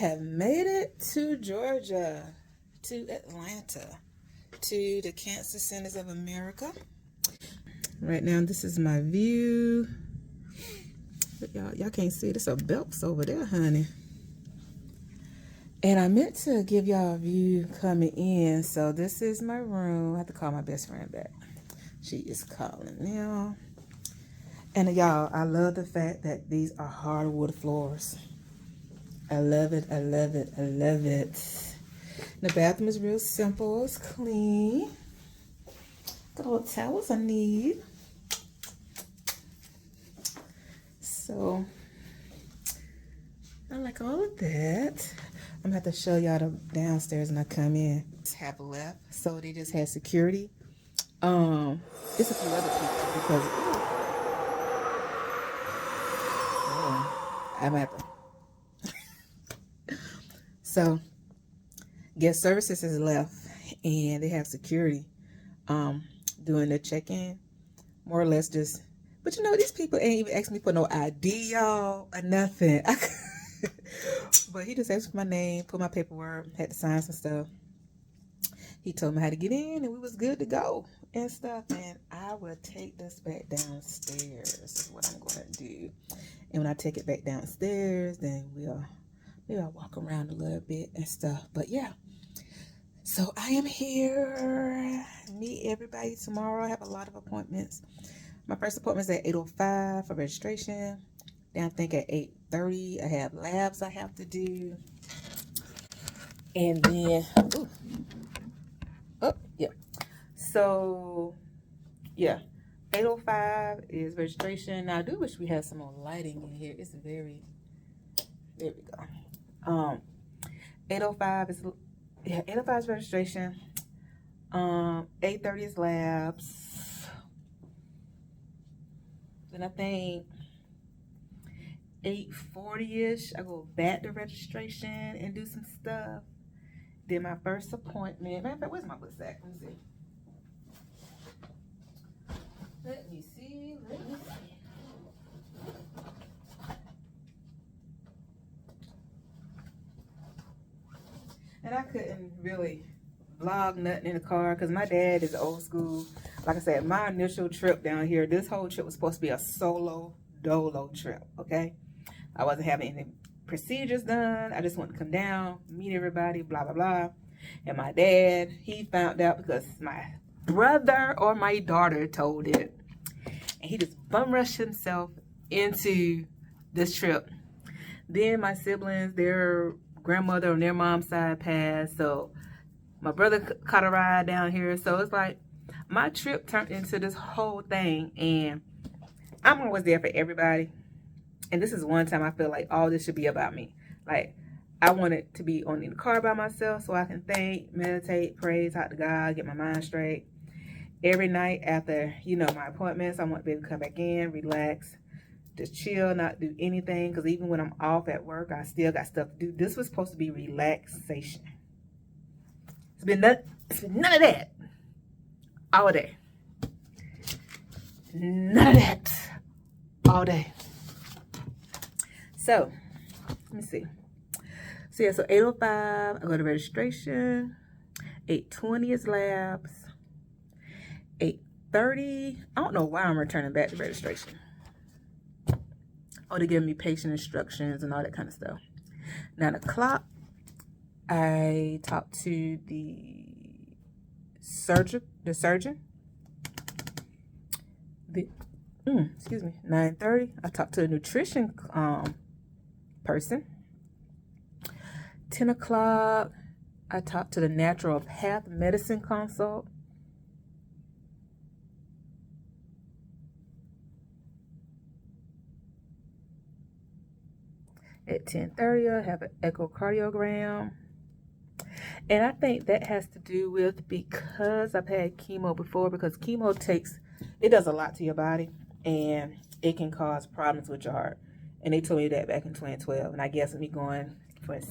have made it to Georgia, to Atlanta, to the Cancer Centers of America. Right now, this is my view. Y'all can't see it. There's a Belks over there, honey. And I meant to give y'all a view coming in. So this is my room. I have to call my best friend back. She is calling now. And y'all, I love the fact that these are hardwood floors. I love it. I love it. I love it. The bathroom is real simple. It's clean. Got all the towels I need. So I like all of that. I'm gonna have to show y'all the downstairs when I come in. Just have left, so they just had security. It's a few other people because I'm at the so guest services has left and they have security doing their check-in, more or less just. But you know, these people ain't even asking me for no ID, y'all, or nothing. But he just asked for my name, put my paperwork, had to sign some stuff. He told me how to get in, and we was good to go and stuff. And I will take this back downstairs. Is what I'm going to do. And when I take it back downstairs, then maybe I'll walk around a little bit and stuff. But yeah, so I am here. Meet everybody tomorrow. I have a lot of appointments. My first appointment is at 8:05 for registration. Then I think at 8:30 I have labs I have to do. And then, yeah. So, yeah, 8:05 is registration. Now, I do wish we had some more lighting in here. It's there we go. 8:05 is, 8:05 is registration. 8:30 is labs. Then I think 8:40-ish, I go back to registration and do some stuff. Then my first appointment. Matter of fact, where's my bus at? Let me see. And I couldn't really vlog nothing in the car because my dad is old school. Like I said, my initial trip down here, this whole trip was supposed to be a solo dolo trip, okay? I wasn't having any procedures done. I just wanted to come down, meet everybody, blah, blah, blah. And my dad, he found out because my brother or my daughter told it. And he just bum rushed himself into this trip. Then my siblings, their grandmother on their mom's side passed. So my brother caught a ride down here. So it's like my trip turned into this whole thing. And I'm always there for everybody. And this is one time I feel like all this should be about me. Like, I want it to be on in the car by myself so I can think, meditate, pray, talk to God, get my mind straight. Every night after, you know, my appointments, I want to be able to come back in, relax, just chill, not do anything. Because even when I'm off at work, I still got stuff to do. This was supposed to be relaxation. It's been none of that all day. None of that all day. So, let me see. So, yeah, so 8:05, I go to registration. 8:20 is labs. 8:30, I don't know why I'm returning back to registration. Oh, they're giving me patient instructions and all that kind of stuff. 9 o'clock, I talked to the surgeon. Excuse me. 9:30, I talked to a nutrition person. 10 o'clock, I talked to the naturopath medicine consult. At 10:30, I have an echocardiogram. And I think that has to do with because I've had chemo before, because chemo does a lot to your body and it can cause problems with your heart. And they told me that back in 2012. And I guess me going for a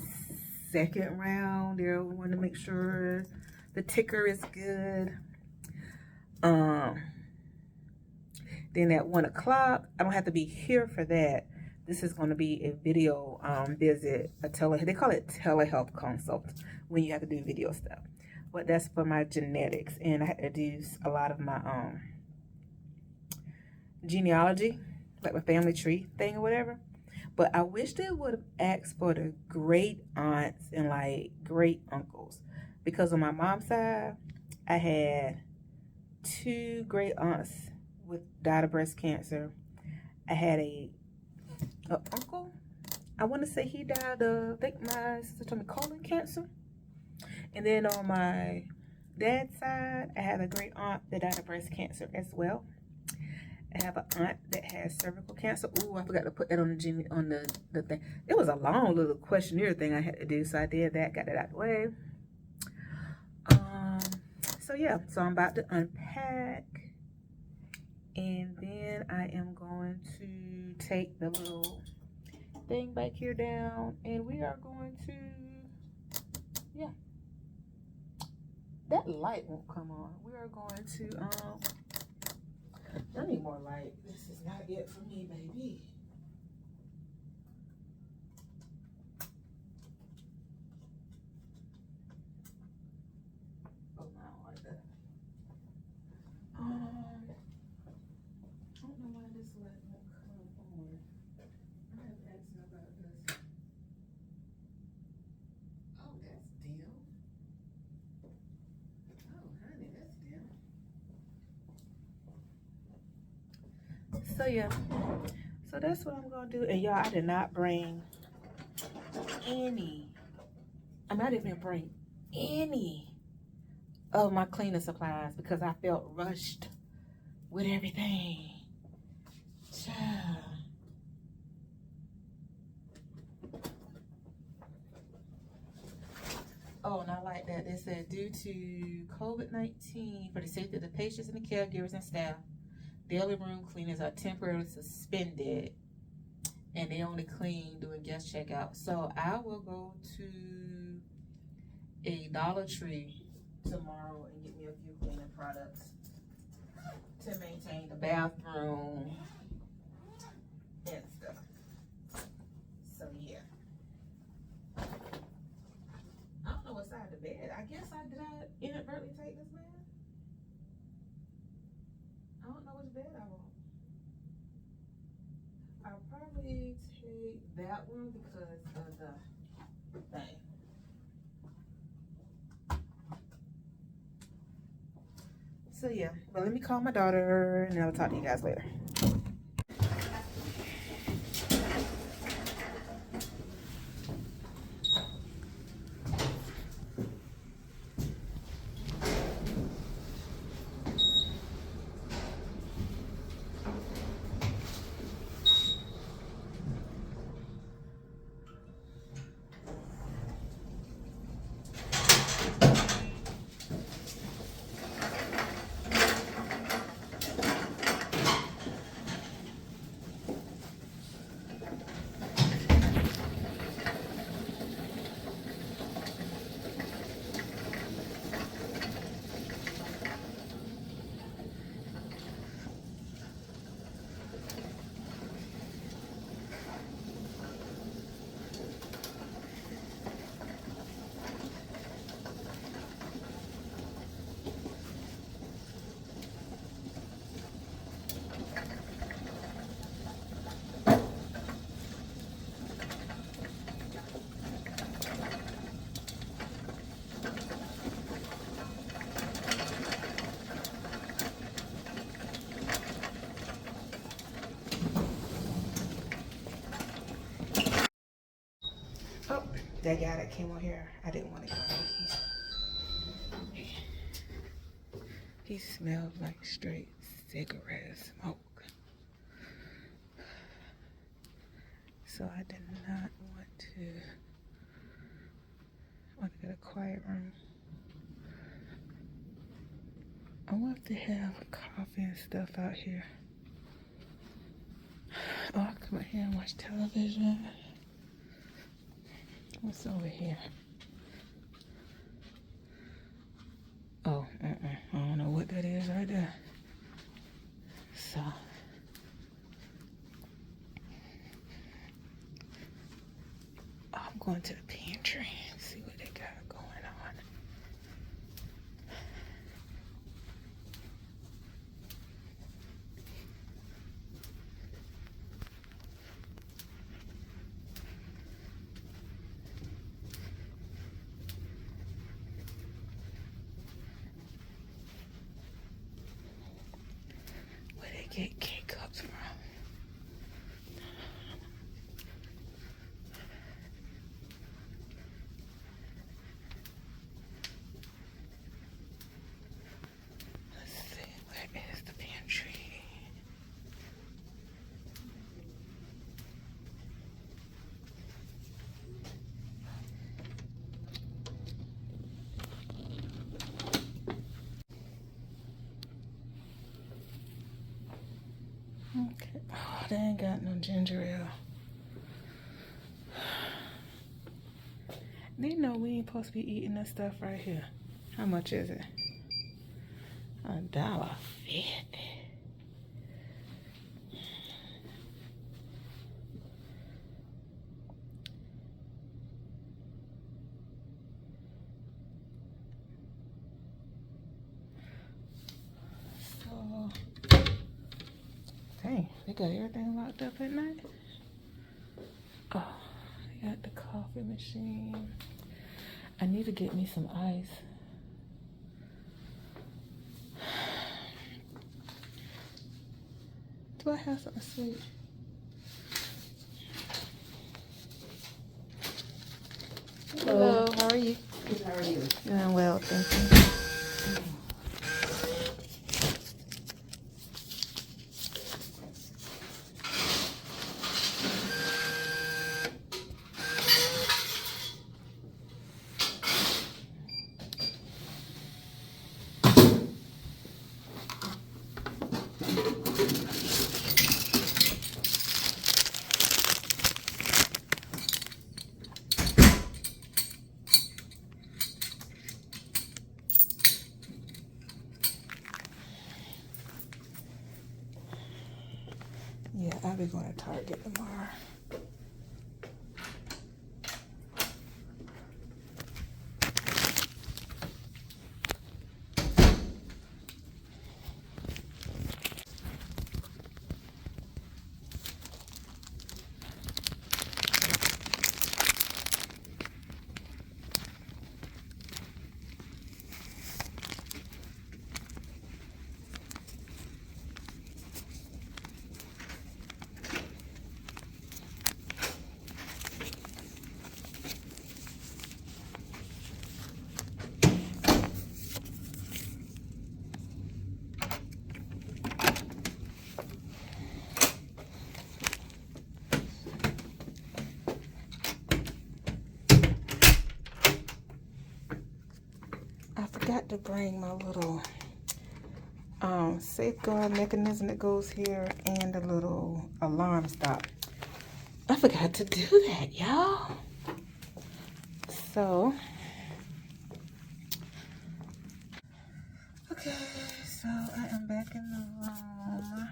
second round, they want to make sure the ticker is good. Then at 1 o'clock, I don't have to be here for that. this is going to be a video visit, they call it telehealth consult when you have to do video stuff. But that's for my genetics, and I had to do a lot of my genealogy, like my family tree thing or whatever. But I wish they would have asked for the great aunts and like great uncles, because on my mom's side, I had 2 great aunts with died of breast cancer. I had a uncle, I want to say he died of, I think my sister told me, colon cancer. And then on my dad's side, I have a great aunt that died of breast cancer as well. I have an aunt that has cervical cancer. Ooh, I forgot to put that on the thing. It was a long little questionnaire thing I had to do, so I did that, got that out of the way. So yeah, so I'm about to unpack, and then I am going to take the little thing back here down, and we are going to, yeah, that light won't come on. We are going to I need more light. This is not it for me, baby. Oh, no, I don't like that. I don't know why this light won't come on. I have to ask him about this. Oh, that's dim. Oh, honey, that's dim. So yeah, so that's what I'm gonna do. And y'all, I did not bring any, I didn't even bring any of my cleaning supplies because I felt rushed with everything. Child. Oh, and I like that. They said, due to COVID-19, for the safety of the patients and the caregivers and staff, daily room cleanings are temporarily suspended, and they only clean during guest checkout. So I will go to a Dollar Tree tomorrow and get me a few cleaning products to maintain the bathroom and stuff. So yeah. I don't know what side of the bed. I guess did I inadvertently take this bed? I don't know which bed I want. I'll probably take that one because of the thing. So yeah, but let me call my daughter and I'll talk to you guys later. Oh, that guy that came on here, I didn't want to go. He smelled like straight cigarette smoke. So I did not want to get a quiet room. I want to have coffee and stuff out here. Oh, I come out here and watch television. What's over here? Oh, I don't know what that is right there. So, going to the pantry and see what they got going on. Where they get K-cups from. Okay. Oh, they ain't got no ginger ale. They know we ain't supposed to be eating this stuff right here. How much is it? $1.50. So, dang, they got everything locked up at night. Oh, they got the coffee machine. I need to get me some ice. Do I have something sweet? Hello, how are you? Good, how are you? Doing well, thank you. Yeah, I'll be going to Target tomorrow. I forgot to bring my little safeguard mechanism that goes here and a little alarm stop. I forgot to do that, y'all. So, okay, so I am back in the room.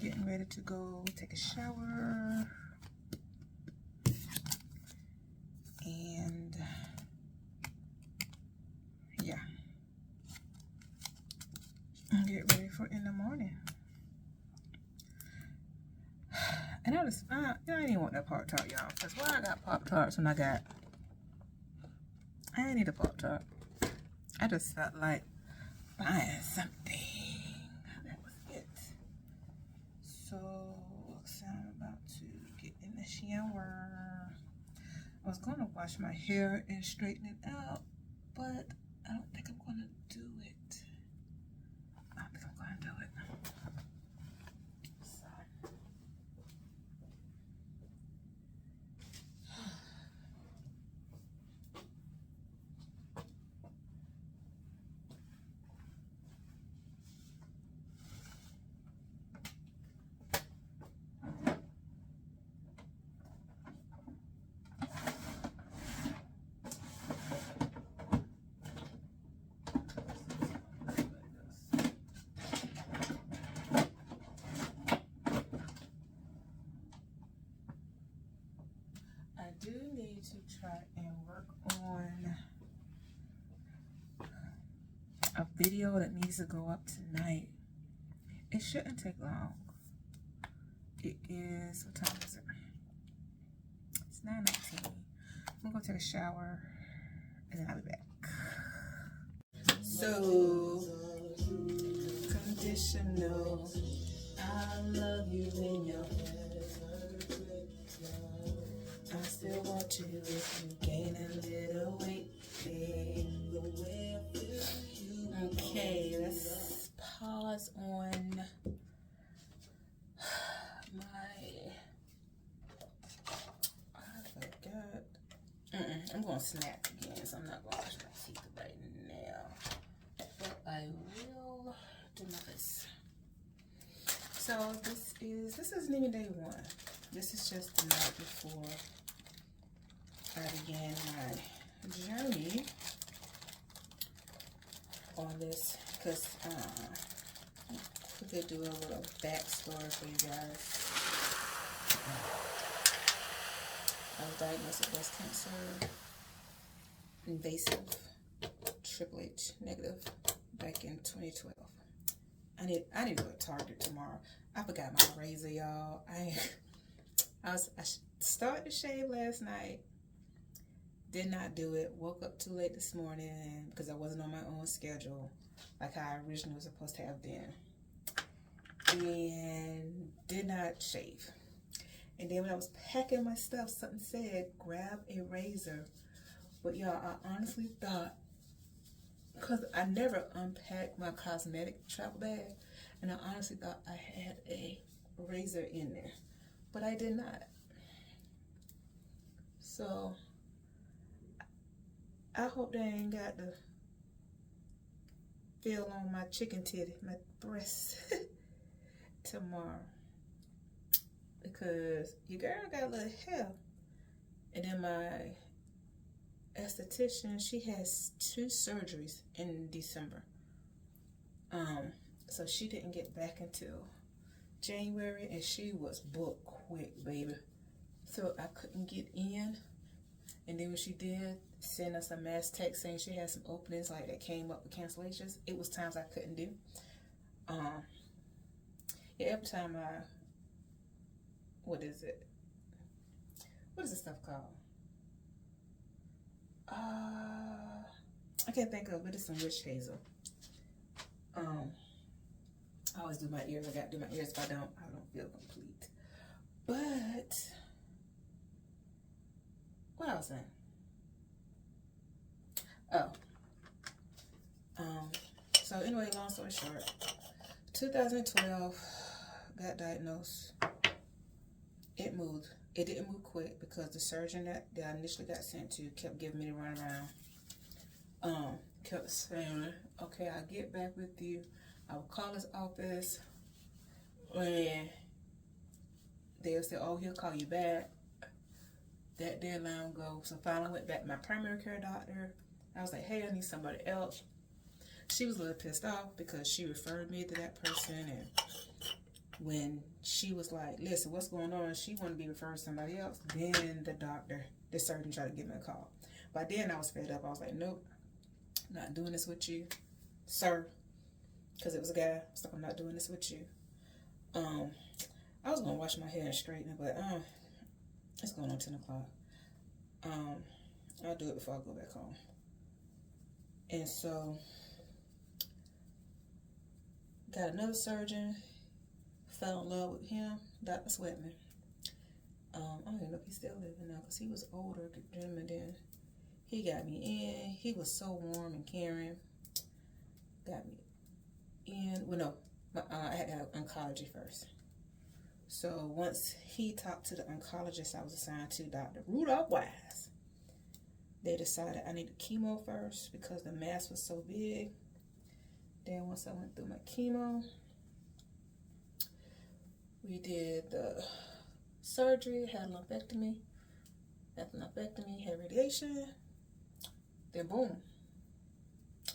Getting ready to go take a shower. And yeah, and get ready for in the morning. And I didn't want that Pop-Tart, y'all, because why I got Pop-Tarts when I didn't need a Pop-Tart. I just felt like buying something. That was it. So I'm about to get in the shower. I was going to wash my hair and straighten it out, but I don't think I'm going to do it. I don't think I'm going to do it. So. do need to try and work on a video that needs to go up tonight. It shouldn't take long. It is, what time is it? It's 9:19. I'm gonna go take a shower and then I'll be back. So, conditional. I love you in your head. I still want you if you gain a little weight. Okay, let's pause on I forgot. I'm going to snap again, so I'm not going to brush my teeth right now. But I will do my best. So this isn't even day one. This is just the night before I began my journey on this, because we could do a little backstory for you guys. I was diagnosed with breast cancer, invasive, Triple H negative, back in 2012. I need to go to Target tomorrow. I forgot my razor, y'all. I started to shave last night. Did not do it. Woke up too late this morning because I wasn't on my own schedule like how I originally was supposed to have been. And did not shave. And then when I was packing my stuff, something said, grab a razor. But y'all, I honestly thought, because I never unpacked my cosmetic travel bag, and I honestly thought I had a razor in there. But I did not. So I hope they ain't got the feel on my chicken titty, my breast tomorrow. Because your girl got a little hair. And then my esthetician, she has 2 surgeries in December. So she didn't get back until January, and she was booked quick, baby. So I couldn't get in. And then when she did send us a mass text saying she had some openings like that came up with cancellations, it was times I couldn't do. Yeah, every time what is it? What is this stuff called? I can't think of it, but it's some witch hazel. I always do my ears. I gotta do my ears. If I don't feel complete. But what I was saying? So anyway, long story short, 2012 got diagnosed. It moved. It didn't move quick because the surgeon that I initially got sent to kept giving me the runaround. Kept saying, okay, I'll get back with you. I will call his office, and they'll say, oh, he'll call you back. That deadline will go. So finally I went back to my primary care doctor. I was like, hey, I need somebody else. She was a little pissed off because she referred me to that person, and when she was like, listen, what's going on? She wanted to be referred to somebody else. Then the surgeon tried to give me a call. By then I was fed up. I was like, nope, not doing this with you, sir. Because it was a guy. I was like, I'm not doing this with you. I was going to wash my hair and straighten it, but it's going on 10 o'clock. I'll do it before I go back home. And so, got another surgeon. Fell in love with him, Dr. Sweatman. I don't even know if he's still living now because he was older gentleman then. He got me in. He was so warm and caring. Got me in. Well, no, I had to have oncology first. So once he talked to the oncologist I was assigned to, Dr. Rudolph Wise, they decided I needed chemo first because the mass was so big. Then once I went through my chemo, we did the surgery, had a lumpectomy. After lumpectomy, had radiation. Then boom,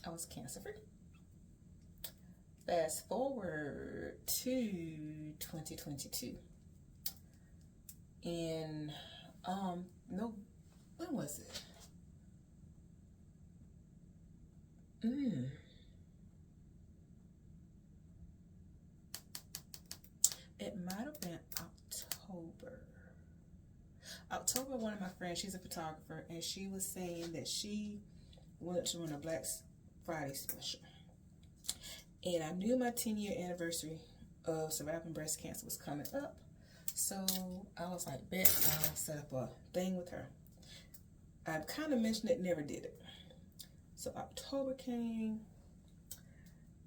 I was cancer free. Fast forward to 2022. And no, when was it? It might have been October, one of my friends, she's a photographer, and she was saying that she wanted to run a Black Friday special. And I knew my 10-year anniversary of surviving breast cancer was coming up. So I was like, bet I'll set up a thing with her. I kind of mentioned it, never did it. So October came,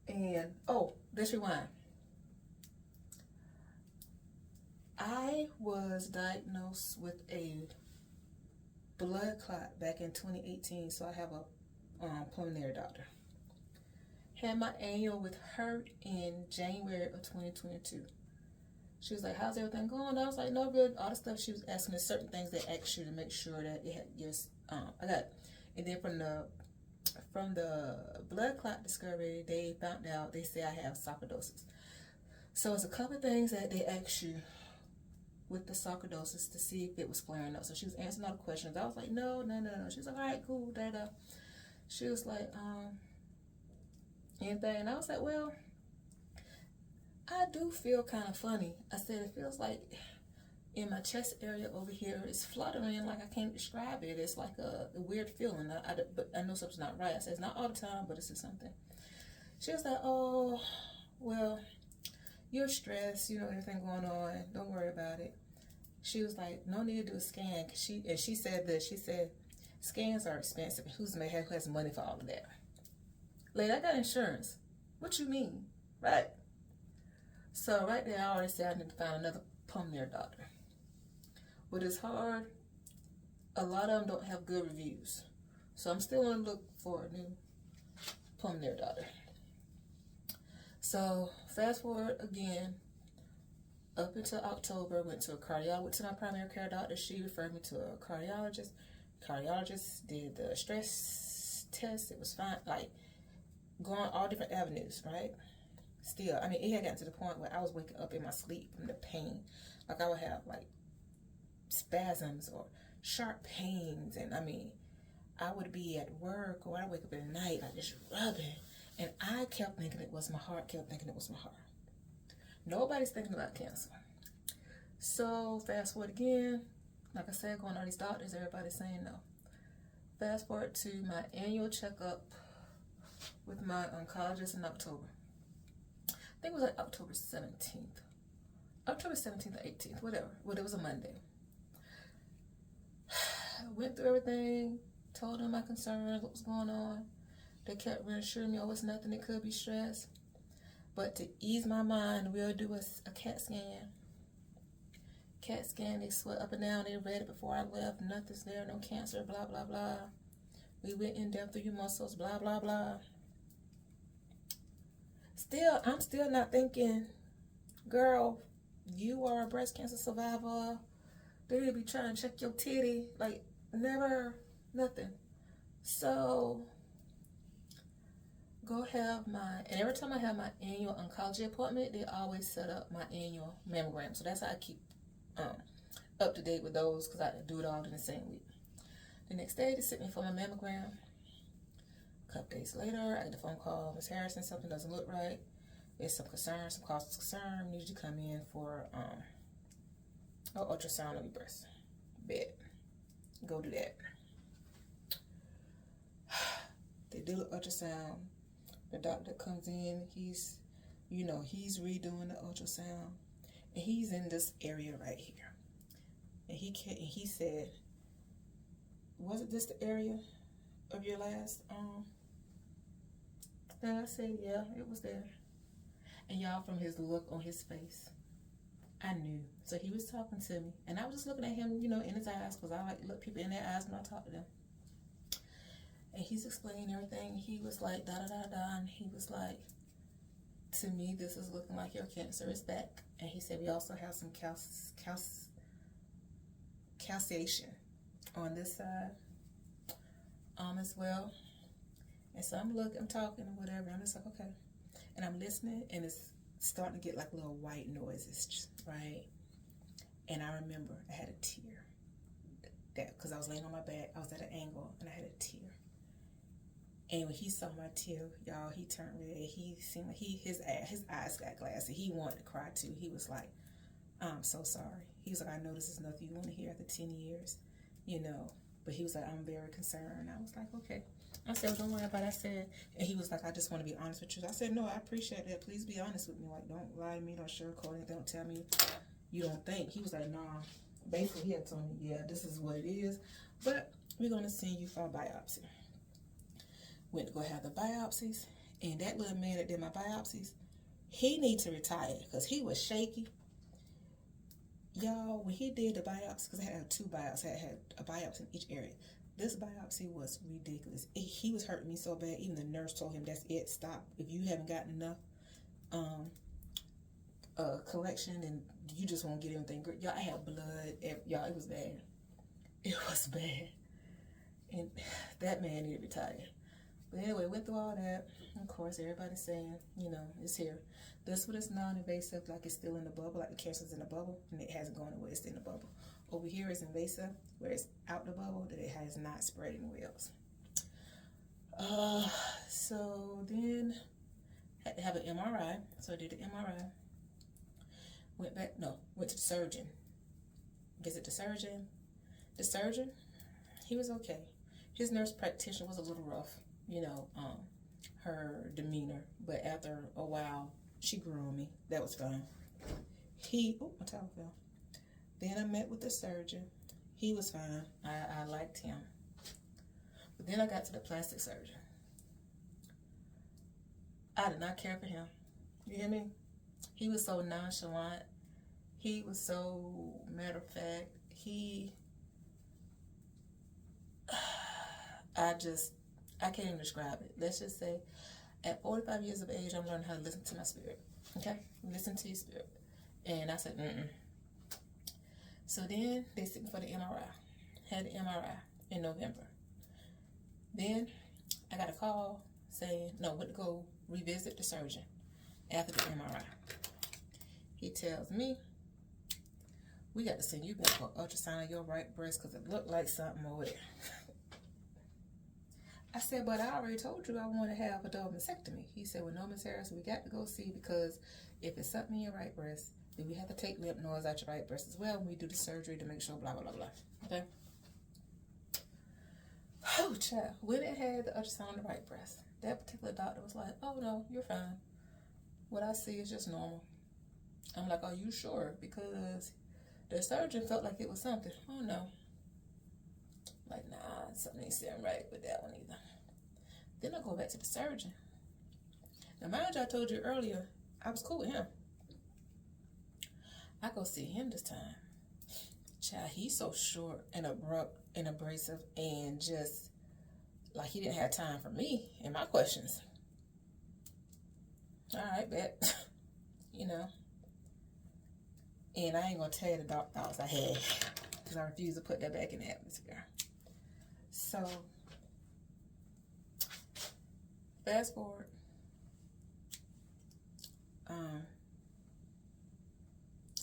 and oh, let's rewind. I was diagnosed with a blood clot back in 2018, so I have a pulmonary doctor. Had my annual with her in January of 2022. She was like, how's everything going? I was like, no good. All the stuff she was asking is certain things they asked you to make sure that it had just, I got, and then from the blood clot discovery, they found out, they say I have sarcoidosis. So it's a couple of things that they asked you with the sarcoidosis to see if it was flaring up. So she was answering all the questions. I was like, no. She was like, all right, cool, da. She was like, anything? And I was like, well, I do feel kind of funny. I said, it feels like in my chest area over here, it's fluttering, like I can't describe it. It's like a weird feeling, but I know something's not right. I said, it's not all the time, but it's just something. She was like, oh, well, you're stressed, everything going on. Don't worry about it. She was like, no need to do a scan. She said, scans are expensive. Who has money for all of that? Lady, I got insurance. What you mean? Right? So right there, I already said I need to find another pulmonary doctor. But it's hard. A lot of them don't have good reviews. So I'm still on the look for a new pulmonary doctor. So fast forward again, up until October, went to my primary care doctor. She referred me to a cardiologist. Cardiologist did the stress test. It was fine, like going all different avenues, right? Still, I mean, it had gotten to the point where I was waking up in my sleep from the pain. Like I would have like spasms or sharp pains, and I mean, I would be at work or I'd wake up in the night like just rubbing. And I kept thinking it was my heart, Nobody's thinking about cancer. So fast forward again, like I said, going to all these doctors, everybody's saying no. Fast forward to my annual checkup with my oncologist in October. I think it was like October 17th or 18th, whatever. Well, it was a Monday. I went through everything, told them my concerns, what was going on. They kept reassuring me, oh, it's nothing, it could be stress. But to ease my mind, we'll do a CAT scan. CAT scan, they sweat up and down, they read it before I left, nothing's there, no cancer, blah, blah, blah. We went in depth through your muscles, blah, blah, blah. I'm still not thinking, girl, you are a breast cancer survivor. They'll be trying to check your titty, like never, nothing. So go have and every time I have my annual oncology appointment, they always set up my annual mammogram. So that's how I keep up to date with those, because I do it all in the same week. The next day, they sent me for my mammogram. A couple days later, I get a phone call, Ms. Harrison, something doesn't look right. There's some concern, some cause of concern. Need you to come in for an ultrasound of your breast. Bet. Go do that. They do the ultrasound. The doctor comes in, he's redoing the ultrasound, and he's in this area right here. And he said, wasn't this the area of your last thing? I said, yeah, it was there. And y'all, from his look on his face, I knew. So he was talking to me, and I was just looking at him, in his eyes, because I like to look people in their eyes when I talk to them. And he's explaining everything. He was like, da da da da, and he was like, to me, this is looking like your cancer is back. And he said, we also have some calciation on this side as well. And so I'm talking or whatever. I'm just like, okay. And I'm listening, and it's starting to get like little white noises, right? And I remember I had a tear that because I was laying on my back. I was at an angle and I had a tear. And when he saw my tear, y'all, he turned red. He seemed like his eyes got glassy. He wanted to cry too. He was like, I'm so sorry. He was like, I know this is nothing you want to hear after 10 years, you know. But he was like, I'm very concerned. I was like, okay. I said, well, don't worry about it. I said, and he was like, I just want to be honest with you. I said, no, I appreciate that. Please be honest with me. Like, don't lie to me. Don't sugarcoat it. Don't tell me you don't think. He was like, nah. Basically, he had told me, yeah, this is what it is. But we're going to send you for a biopsy. Went to go have the biopsies. And that little man that did my biopsies, he needs to retire because he was shaky. Y'all, when he did the biopsy, because I had 2 biopsies, I had a biopsy in each area. This biopsy was ridiculous. He was hurting me so bad. Even the nurse told him, that's it, stop. If you haven't gotten enough collection, and you just won't get anything good. Y'all, I had blood. Y'all, it was bad. It was bad. And that man needed to retire. But anyway, went through all that. Of course, everybody's saying, you know, it's here. This one is non-invasive, like it's still in the bubble, like the cancer's in the bubble, and it hasn't gone away, it's in the bubble. Over here is invasive, where it's out the bubble, that it has not spread anywhere else. So then, had to have an MRI, so I did the MRI. Went to the surgeon. Visit the surgeon. The surgeon, he was okay. His nurse practitioner was a little rough, you know, her demeanor, but after a while, she grew on me. That was fine. My towel fell. Then I met with the surgeon. He was fine. I liked him. But then I got to the plastic surgeon. I did not care for him. You hear me? He was so nonchalant. He was so matter of fact. I can't even describe it. Let's just say, at 45 years of age, I'm learning how to listen to my spirit. Okay? Listen to your spirit. And I said, So then they sent me for the MRI. Had the MRI in November. Then I got a call saying, no, went to go revisit the surgeon after the MRI. He tells me, we got to send you back for ultrasound of your right breast because it looked like something over there. I said, but I already told you I want to have a double mastectomy. He said, well, no, Miss Harris, we got to go see because if it's something in your right breast, then we have to take lymph nodes out your right breast as well when we do the surgery to make sure blah, blah, blah, blah. Okay? Oh, child. When it had the ultrasound on the right breast, that particular doctor was like, oh, no, you're fine. What I see is just normal. I'm like, are you sure? Because the surgeon felt like it was something. Oh, no. Like, nah, something ain't sitting right with that one either. Then I go back to the surgeon. Now, mind you, I told you earlier, I was cool with him. I go see him this time. Child, he's so short and abrupt and abrasive and just like he didn't have time for me and my questions. All right, bet. You know. And I ain't gonna tell you the dark thoughts I had because I refuse to put that back in the atmosphere. So, fast forward.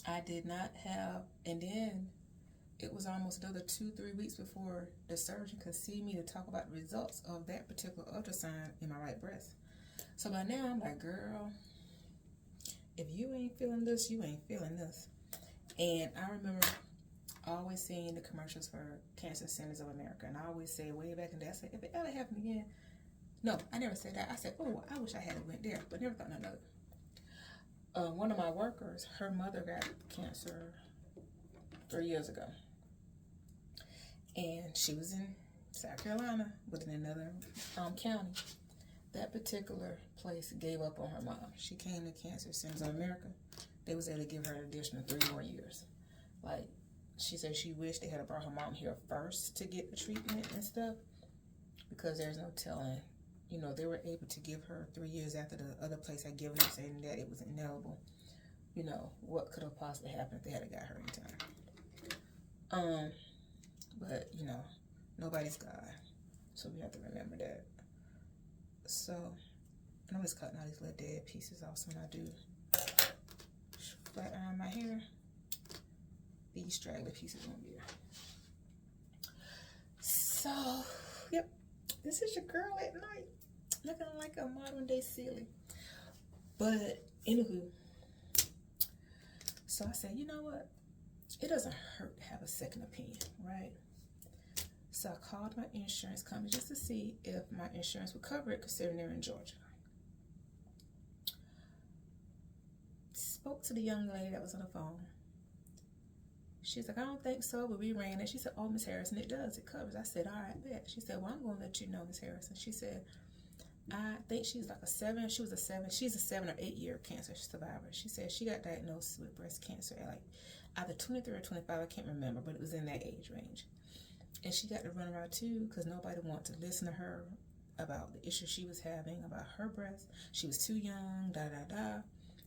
I did not have, and then it was almost another 2-3 weeks before the surgeon could see me to talk about the results of that particular ultrasound in my right breast. So by now, I'm like, girl, if you ain't feeling this, you ain't feeling this. And I remember always seeing the commercials for Cancer Centers of America. And I always say way back in the day, I said, if it ever happened again, no, I never said that. I said, oh, I wish I had went there, but never thought nothing of it. One of my workers, her mother got cancer 3 years ago. And she was in South Carolina, within another county. That particular place gave up on her mom. She came to Cancer Centers of America. They was able to give her an additional 3 more years. Like, she said she wished they had brought her mom here first to get the treatment and stuff, because there's no telling. You know, they were able to give her 3 years after the other place had given her, saying that it was ineligible. You know, what could have possibly happened if they had got her in time. But, you know, nobody's God. So we have to remember that. So, I'm always cutting all these little dead pieces off. So when I do flat iron my hair, these straggly pieces won't be there. So, yep, this is your girl at night, looking like a modern day silly. But anywho, so I said, you know what? It doesn't hurt to have a second opinion, right? So I called my insurance company just to see if my insurance would cover it, considering they're in Georgia. Spoke to the young lady that was on the phone. She's like, I don't think so, but we ran it. She said, oh, Miss Harrison, it does. It covers. I said, all right, bet. She said, well, I'm going to let you know, Miss Harrison. She said, I think she's like a 7. She was a 7. She's a 7 or 8 year cancer survivor. She said she got diagnosed with breast cancer at like either 23 or 25. I can't remember, but it was in that age range. And she got to run around too because nobody wanted to listen to her about the issue she was having about her breast. She was too young,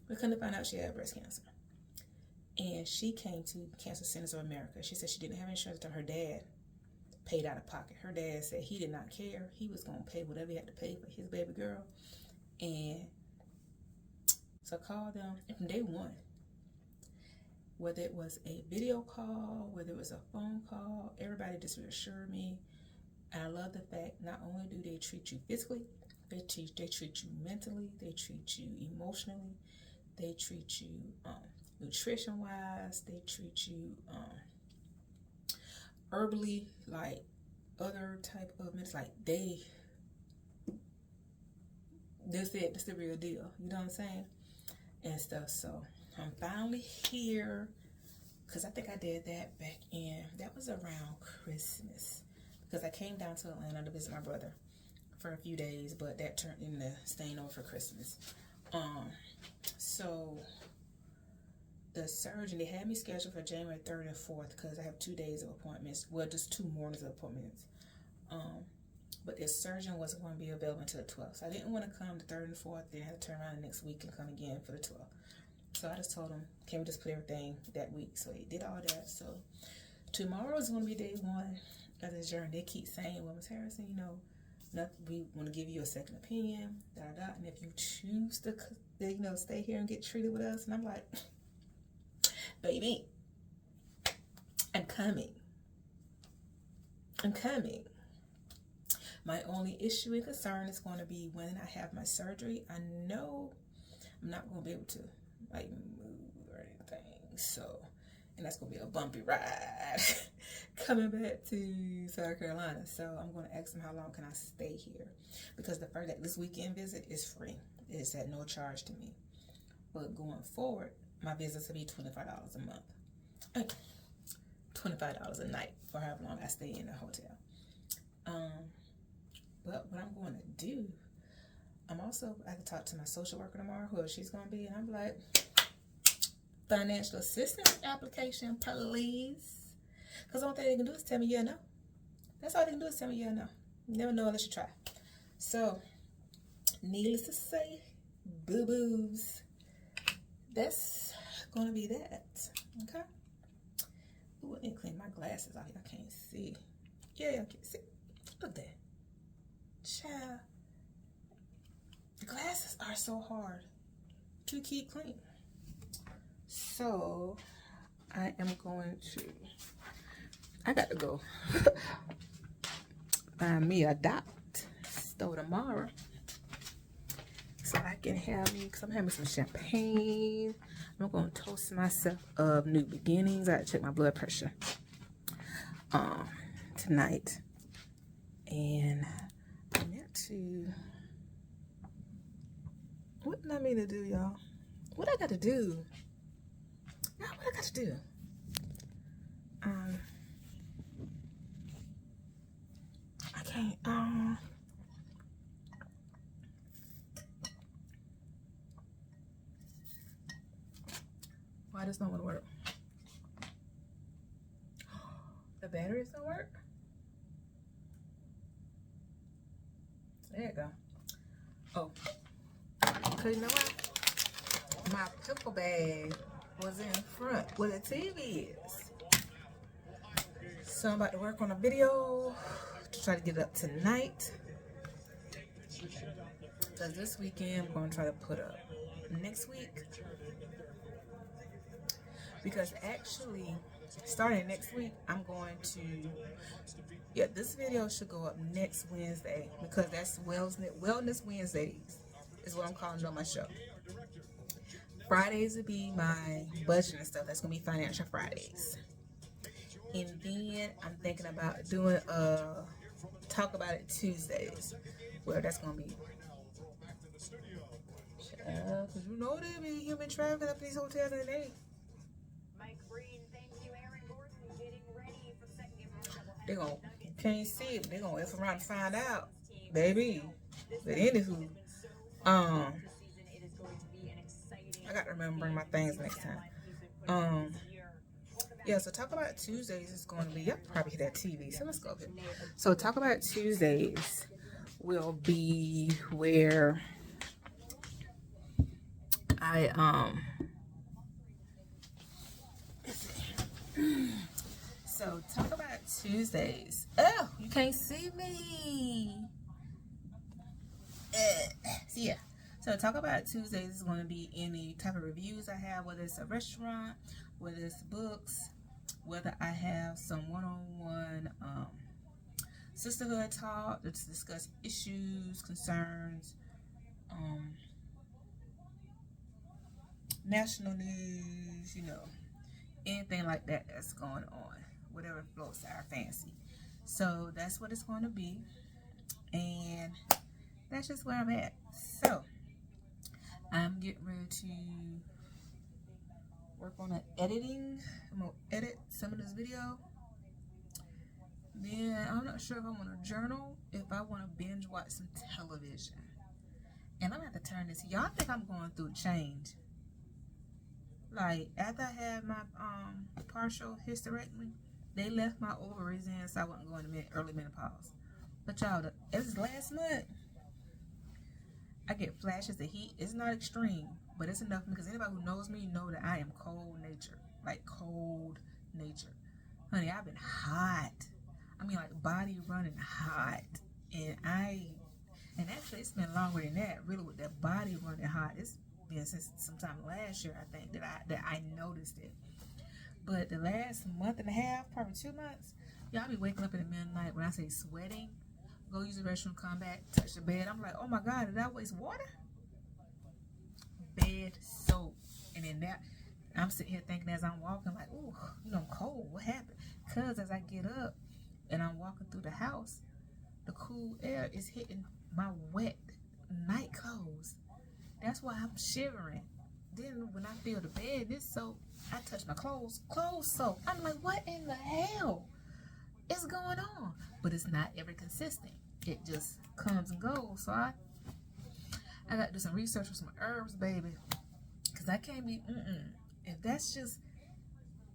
We couldn't find out she had breast cancer. And she came to Cancer Centers of America. She said she didn't have insurance until her dad paid out of pocket. Her dad said he did not care. He was going to pay whatever he had to pay for his baby girl. And so I called them. And from day one, whether it was a video call, whether it was a phone call, everybody just reassured me. And I love the fact not only do they treat you physically, they treat you mentally, they treat you emotionally, they treat you nutrition wise, they treat you herbally, like other type of medicine, like that's it, that's the real deal, you know what I'm saying, and stuff. So I'm finally here, because I think I did that back in, that was around Christmas, because I came down to Atlanta to visit my brother for a few days, but that turned into staying over for Christmas. So the surgeon, they had me scheduled for January 3rd and 4th because I have 2 days of appointments. Well, just 2 mornings of appointments. But the surgeon wasn't going to be available until the 12th. So I didn't want to come the 3rd and 4th, then I had to turn around the next week and come again for the 12th. So I just told him, can we just put everything that week? So he did all that. So tomorrow is going to be day 1 of this journey. They keep saying, well, Ms. Harrison, you know, we want to give you a second opinion, and if you choose to, you know, stay here and get treated with us. And I'm like, baby, I'm coming. My only issue and concern is going to be when I have my surgery. I know I'm not going to be able to like move or anything. So, and that's going to be a bumpy ride coming back to South Carolina. So I'm going to ask them how long can I stay here, because this weekend visit is free. It's at no charge to me. But going forward, my visits will be $25 a month. Okay. $25 a night for however long I stay in the hotel. But what I'm going to do, I can talk to my social worker tomorrow, whoever she's going to be, and I'm like, financial assistance application, please. Because the only thing they can do is tell me yeah, no. That's all they can do is tell me yeah, no. You never know unless you try. So, needless to say, boo-boos, that's going to be that. Okay? Ooh, I need to clean my glasses out here. I can't see. Yeah, I can't see. Look at that. Child. The glasses are so hard to keep clean. So, I got to go find me a dot store tomorrow so I can have me, because I'm having some champagne. I'm going to toast myself of new beginnings. I got to check my blood pressure tonight. And I meant to, what did I mean to do, y'all? What I got to do? What I got to do? I can't, why does not want to work? The batteries don't work? There you go. Oh, because you know what? My pickle bag was in front where the TV is. So I'm about to work on a video to try to get it up tonight. Because this weekend I'm going to try to put up next week. Because actually starting next week, I'm going to, yeah, this video should go up next Wednesday because that's Wellness Wednesdays is what I'm calling on my show. Fridays would be my budget and stuff. That's going to be Financial Fridays. And then I'm thinking about doing Talk About It Tuesdays, where that's going to be, because you know there be human trafficking up in these hotels in the day. They gonna, can't see it, they gonna F around and find out, baby. But anywho, I got to remember to bring my things next time. Yeah, so Talk About Tuesdays is going to be, y'all probably hit that TV, so let's go here. So Talk About Tuesdays will be where I, so Talk About Tuesdays. Oh, you can't see me. So yeah. So Talk About Tuesdays is going to be any type of reviews I have, whether it's a restaurant, whether it's books, whether I have some one-on-one sisterhood talk to discuss issues, concerns, national news, you know, anything like that that's going on, whatever floats our fancy. So that's what it's going to be, and that's just where I'm at. So I'm getting ready to work on editing. I'm gonna edit some of this video. Then I'm not sure if I want to journal, if I want to binge watch some television. And I'm gonna have to turn this. Y'all think I'm going through change? Like after I had my partial hysterectomy, they left my ovaries in, so I wasn't going to early menopause. But y'all, it's last month. I get flashes of heat. It's not extreme, but it's enough because anybody who knows me know that I am cold natured, like cold natured. Honey, I've been hot. I mean, like body running hot, and actually it's been longer than that. Really, with that body running hot, it's been since sometime last year, I think, that I noticed it. But the last month and a half, probably 2 months, y'all be waking up in the middle of the night when I say sweating. Go use the restroom, come back, touch the bed. I'm like, oh my God, did I waste water? Bed soap. And then that, I'm sitting here thinking as I'm walking, like, ooh, you know, I'm cold. What happened? Because as I get up and I'm walking through the house, the cool air is hitting my wet night clothes. That's why I'm shivering. Then when I feel the bed, this soap, I touch my clothes soap. I'm like, what in the hell is going on? But it's not ever consistent. It just comes and goes. So I got to do some research with some herbs, baby. Because I can't be, if that's just,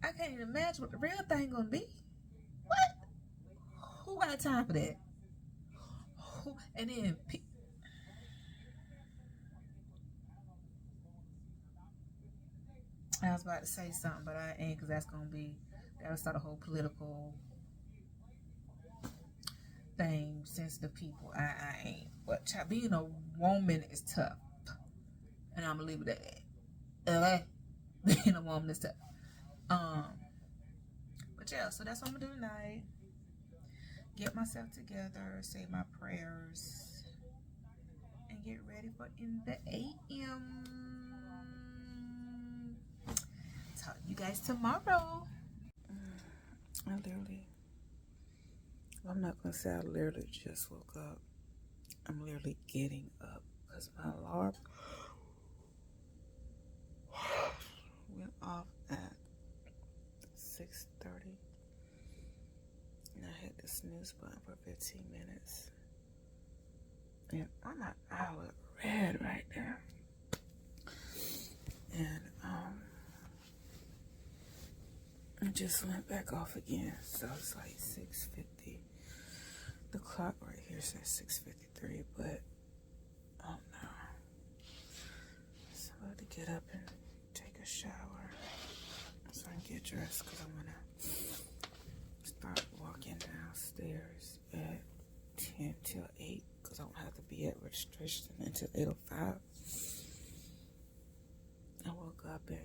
I can't even imagine what the real thing going to be. What? Who got time for that? Who? And then, I was about to say something, but I ain't, because that'll start a whole political thing, sensitive people. I ain't. But being a woman is tough. And I'm going to leave it at that. Being a woman is tough. But yeah, so that's what I'm going to do tonight. Get myself together, say my prayers, and get ready for in the AM. Talk to you guys tomorrow. I'm not going to say I literally just woke up. I'm literally getting up because my alarm went off at 6:30. And I hit the snooze button for 15 minutes. And I'm an hour red right there. And it just went back off again. So it's like 6:50. The clock right here says 6:53, but oh no. So I have to get up and take a shower so I can get dressed because I'm gonna start walking downstairs at 10 till 8 because I don't have to be at registration until 8:05. I woke up and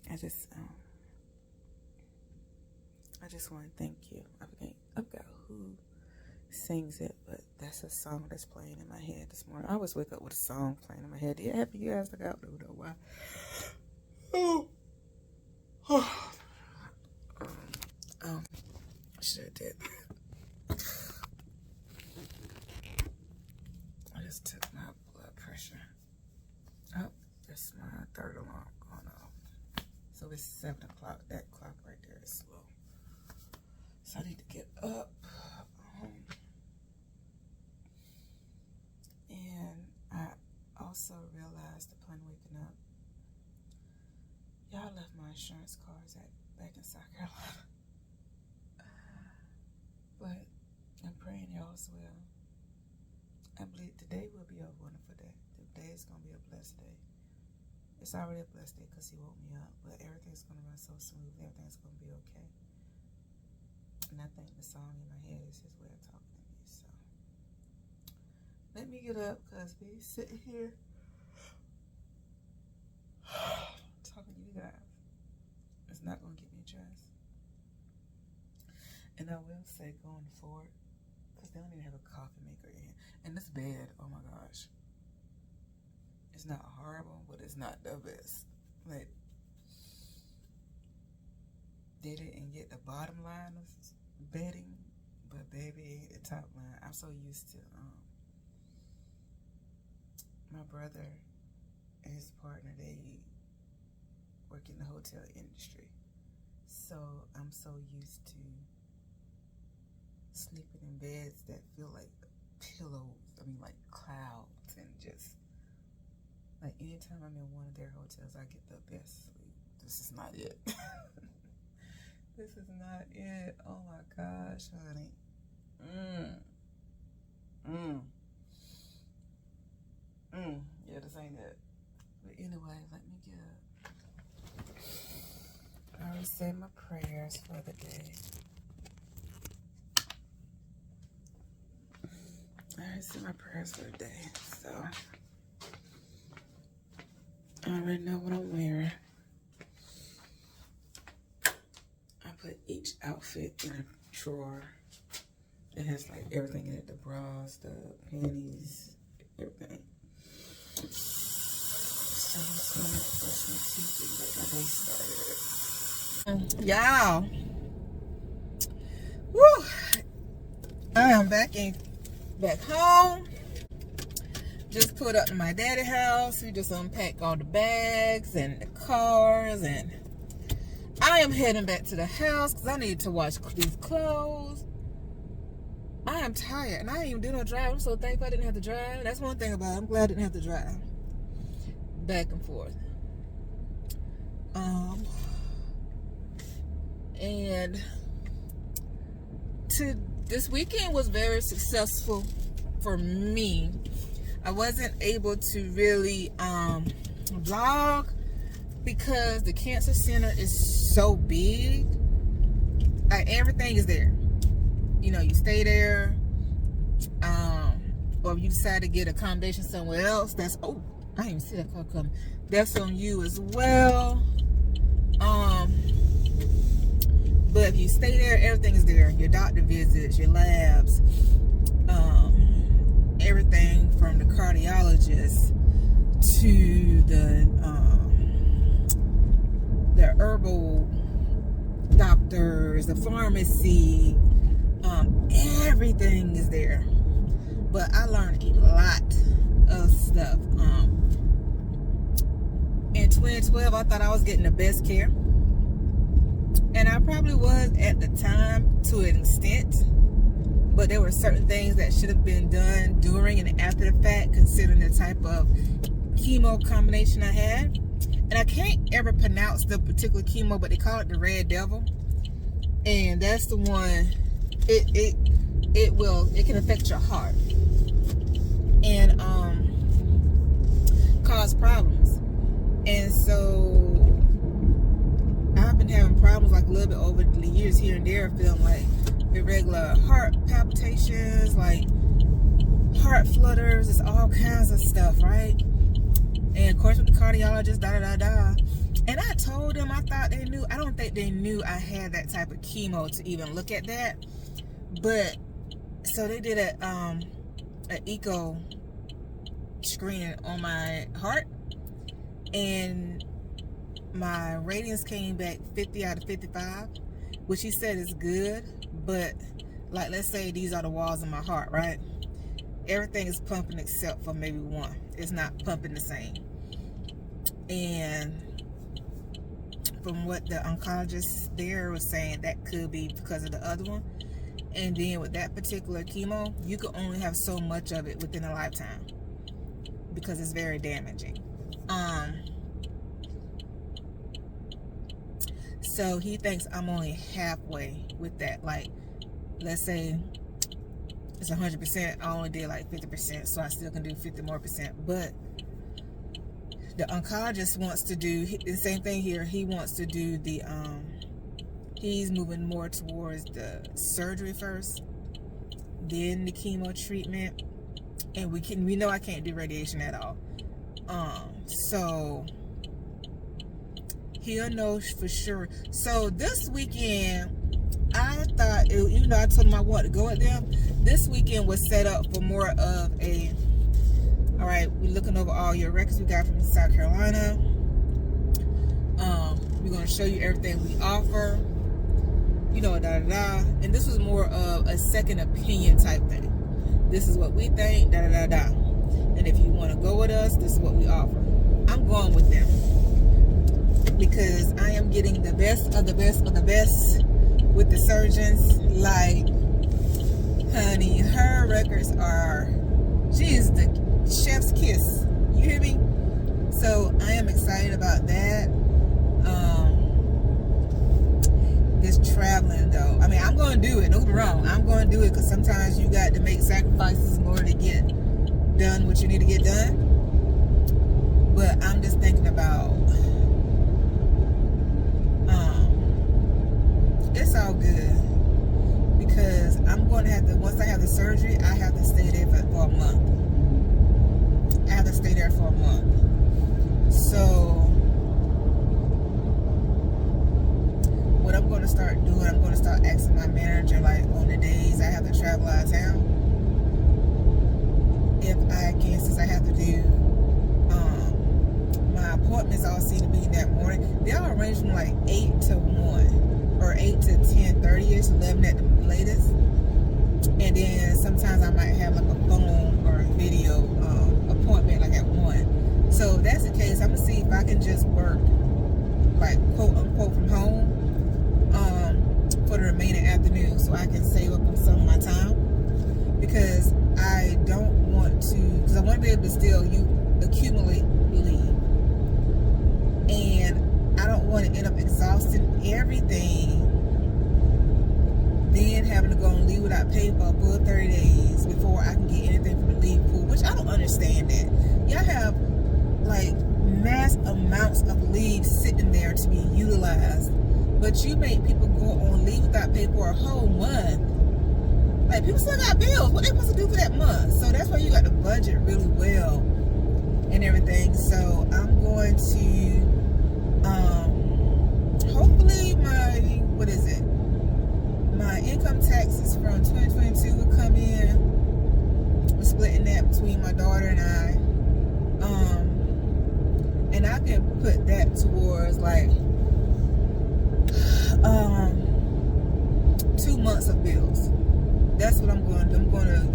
I just want to thank you. I forgot who sings it, but that's a song that's playing in my head this morning. I always wake up with a song playing in my head. Did it happen to you guys? I don't know why. I should have did that. I just took my blood pressure. Oh, that's my third alarm going off. So it's 7 o'clock. That clock right there is slow. So I need to get up. And I also realized upon waking up, y'all left my insurance cards back in South Carolina. But I'm praying y'all's well. I believe today will be a wonderful day. Today is going to be a blessed day. It's already a blessed day because he woke me up, but everything's going to run so smooth. Everything's going to be okay. And I think the song in my head is his way of talking to me. So let me get up because we sitting here talking to you guys. It's not going to get me dressed. And I will say going forward, because they don't even have a coffee maker in. And this bed, oh my gosh. It's not horrible, but it's not the best. Like, they didn't get the bottom line of bedding, but baby, the top line. I'm so used to my brother and his partner, they work in the hotel industry. So I'm so used to sleeping in beds that feel like pillows, like clouds, and just like anytime I'm in one of their hotels, I get the best sleep. This is not it. This is not it. Oh my gosh, honey. Yeah, this ain't it. But anyway, let me get up. I already said my prayers for the day. I already said my prayers for the day, so I already know what I'm wearing. I put each outfit in a drawer. It has like everything in it, the bras, the panties, everything. So I'm just gonna brush my teeth and get my day started. Y'all, woo! I am back home. Just put up to my daddy's house. We just unpacked all the bags and the cars, and I am heading back to the house because I need to wash these clothes. I am tired, and I didn't even do no driving. I'm so thankful I didn't have to drive. That's one thing about it. I'm glad I didn't have to drive back and forth. And this weekend was very successful for me. I wasn't able to really vlog because the cancer center is so big. Everything is there. You know, you stay there, or if you decide to get accommodation somewhere else, that's, oh, I didn't even see that car coming. That's on you as well. But if you stay there, everything is there. Your doctor visits, your labs, everything from the cardiologist to the herbal doctors, the pharmacy, everything is there. But I learned a lot of stuff. In 2012, I thought I was getting the best care, and I probably was at the time to an extent, but there were certain things that should have been done during and after the fact, considering the type of chemo combination I had. And I can't ever pronounce the particular chemo, but they call it the Red Devil, and that's the one. It can affect your heart and cause problems. And so I've been having problems like a little bit over the years here and there, feeling like irregular heart palpitations, like heart flutters, it's all kinds of stuff, right? And of course with the cardiologist, And I told them, I thought they knew. I don't think they knew I had that type of chemo to even look at that. But so they did an echo screening on my heart, and my ratings came back 50 out of 55, which he said is good. But like, let's say these are the walls of my heart, right? Everything is pumping except for maybe one. It's not pumping the same. And from what the oncologist there was saying, that could be because of the other one. And then with that particular chemo, you could only have so much of it within a lifetime because it's very damaging. So he thinks I'm only halfway with that. Like, let's say it's 100%, I only did like 50%, so I still can do 50 more %. But the oncologist wants to do the same thing here. He wants to do the he's moving more towards the surgery first, then the chemo treatment, and we know I can't do radiation at all. So he'll know for sure. So this weekend, I thought, even though I told him I wanted to go with them, this weekend was set up for more of a, all right, we're looking over all your records we got from South Carolina. We're going to show you everything we offer, you know, and this was more of a second opinion type thing. This is what we think, and if you want to go with us, this is what we offer. I'm going with them because I am getting the best of the best of the best with the surgeons. Like, honey, her records are, she is the chef's kiss. You hear me? So I am excited about that. This traveling though, I mean, I'm going to do it. Don't get me wrong. I'm going to do it because sometimes you got to make sacrifices in order to get done what you need to get done. But I'm just thinking about, it's all good because I'm going to have to, once I have the surgery, I have to stay there for a month. I have to stay there for a month. So what I'm going to start doing, I'm going to start asking my manager, like, on the days I have to travel out of town, if I can, since I have to do my appointments all seem to be in that morning. They all range from like 8 to 1 or 8 to 10:30ish, 11 at the latest. And then sometimes I might have like a phone or a video appointment like at 1. So if that's the case, I'm gonna see if I can just work like quote unquote from home for the remaining afternoon, so I can save up on some of my time, because I don't want to, because I want to be able to still accumulate leave, and I don't want to end up exhausting everything, then having to go on leave without pay for a full 30 days before I can get anything from the leave pool, which I don't understand that. Y'all have like mass amounts of leave sitting there to be utilized, but you make people go on leave without pay for a whole month. Like, people still got bills. What they supposed to do for that month? So that's why you got to budget really well and everything. So I'm going to hopefully my income taxes from 2022 will come in. We're splitting that between my daughter and I. And I can put that towards like 2 months of bills. That's what I'm going to do. I'm going to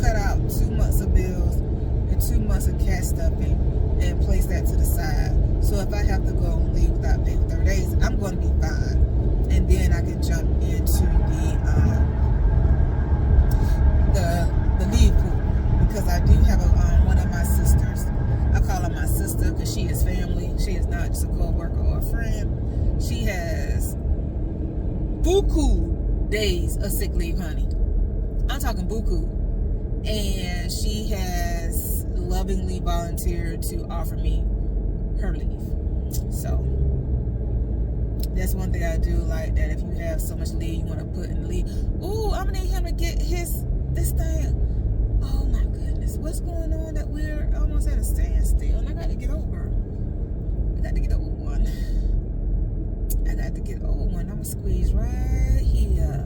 cut out 2 months of bills and 2 months of cash stuffing and place that to the side. So if I have to go on leave without pay for 30 days, I'm going to be fine. And then I can jump into the leave pool, because I do have one of my sisters. I call her my sister because she is family. She is not just a co-worker or a friend. She has buku days of sick leave, honey. I'm talking buku. And she has lovingly volunteered to offer me her leave. So that's one thing I do like, that if you have so much leave you want to put in the leave. Ooh, I'm gonna need him to get this thing. Oh my goodness, what's going on that we're almost at a standstill? And I got to get over one. squeeze right here.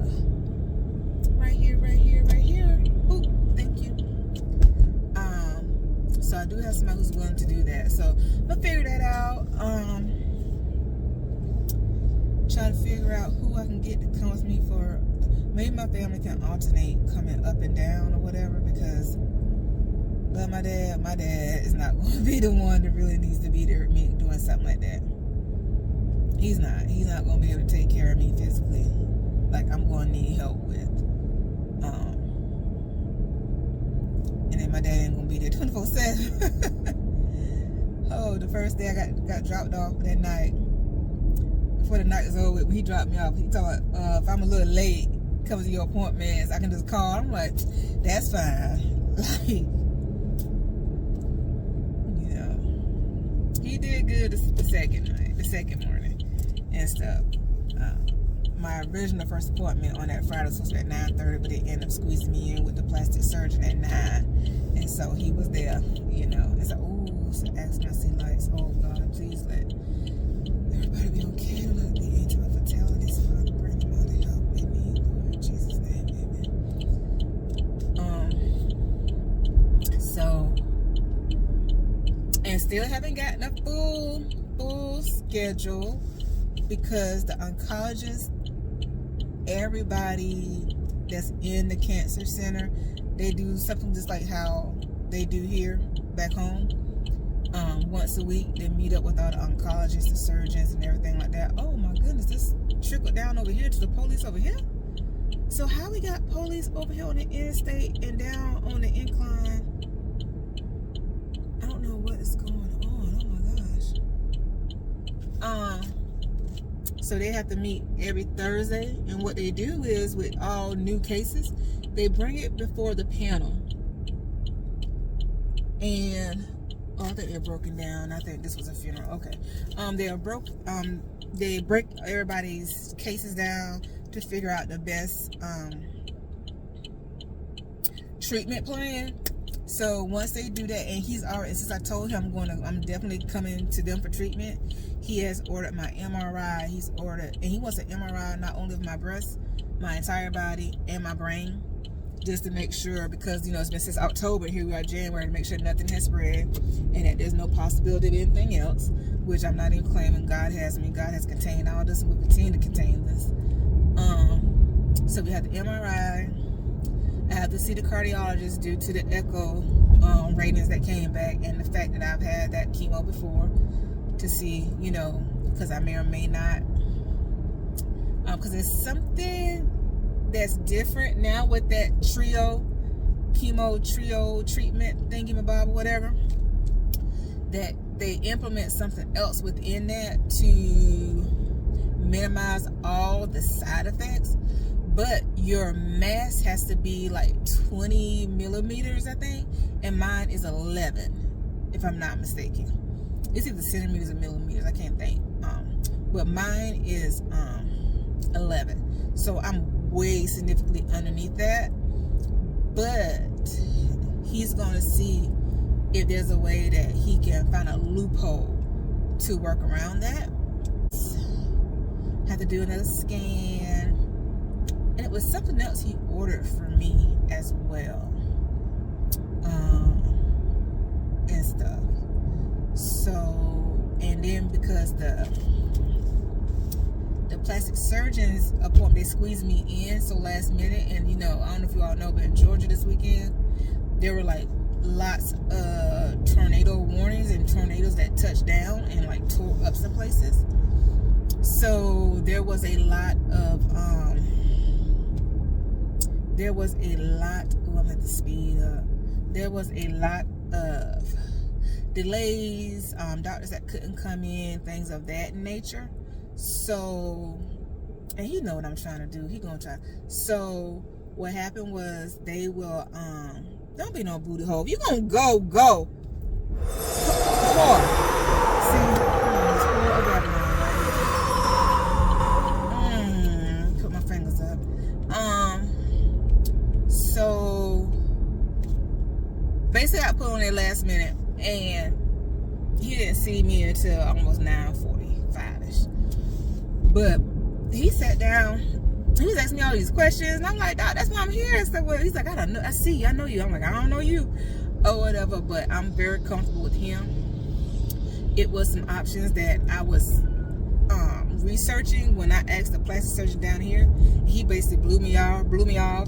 Right here, right here, right here. Ooh, thank you. So I do have somebody who's willing to do that. So I'll figure that out. Try to figure out who I can get to come with me for. Maybe my family can alternate coming up and down or whatever, because love my dad. My dad is not going to be the one that really needs to be there with me doing something like that. He's not going to be able to take care of me physically like I'm going to need help with. And then my dad ain't going to be there 24/7. Oh, the first day I got dropped off that night. Before the night was over, when he dropped me off, he told me, if I'm a little late coming to your appointments, I can just call. I'm like, that's fine. Like, you know, he did good the second night, the second morning and stuff. My original first appointment on that Friday was supposed to be at 9:30, but they ended up squeezing me in with the plastic surgeon at 9. And so he was there, you know. And so, ooh, so ask my sea lights. Oh, God, please let everybody be okay. Let the angel of fatalities, Father, bring them all the help they need, Lord. In Jesus' name, amen. So, and still haven't gotten a full schedule, because the oncologist, everybody that's in the cancer center, they do something just like how they do here back home. Once a week, they meet up with all the oncologists, the surgeons, and everything like that. Oh my goodness, this trickled down over here to the police over here. So how we got police over here on the interstate and down on the incline? I don't know what is going on. Oh my gosh. So they have to meet every Thursday, and what they do is, with all new cases, they bring it before the panel. And I think they're broken down. I think this was a funeral. Okay. They break everybody's cases down to figure out the best treatment plan. So once they do that, and he's already, since I told him I'm definitely coming to them for treatment, he has ordered my MRI. He's ordered, and he wants an MRI not only of my breast, my entire body, and my brain, just to make sure, because, you know, it's been since October, here we are January, to make sure nothing has spread and that there's no possibility of anything else, which I'm not even claiming. God has me. God has contained all this and will continue to contain this. So we have the MRI. I have to see the cardiologist due to the echo ratings that came back, and the fact that I've had that chemo before, to see, you know, because I may or may not, because there's something that's different now with that chemo trio treatment thingy-mabob or whatever, that they implement something else within that to minimize all the side effects. But your mass has to be like 20 millimeters, I think, and mine is 11, if I'm not mistaken. It's either centimeters or millimeters, I can't think. But mine is 11, so I'm way significantly underneath that. But he's going to see if there's a way that he can find a loophole to work around that. Have to do another scan. And it was something else he ordered for me as well. And stuff. So, and then because the plastic surgeon's appointment, they squeezed me in so last minute. And, you know, I don't know if you all know, but in Georgia this weekend, there were like lots of tornado warnings and tornadoes that touched down and like tore up some places. So there was a lot of oh, I'm gonna have to speed up. There was a lot of delays, doctors that couldn't come in, things of that nature. So, and you know what I'm trying to do. He gonna try. So what happened was, they will don't be no booty hole. You gonna go. Come on. See, put my fingers up. So basically I put on there last minute, and he didn't see me until almost 9:45ish. But he sat down. He was asking me all these questions, and I'm like, Doc, that's why I'm here. And stuff. Well, he's like, I don't know. I see you. I know you. I'm like, I don't know you, or whatever. But I'm very comfortable with him. It was some options that I was researching when I asked the plastic surgeon down here. He basically blew me off,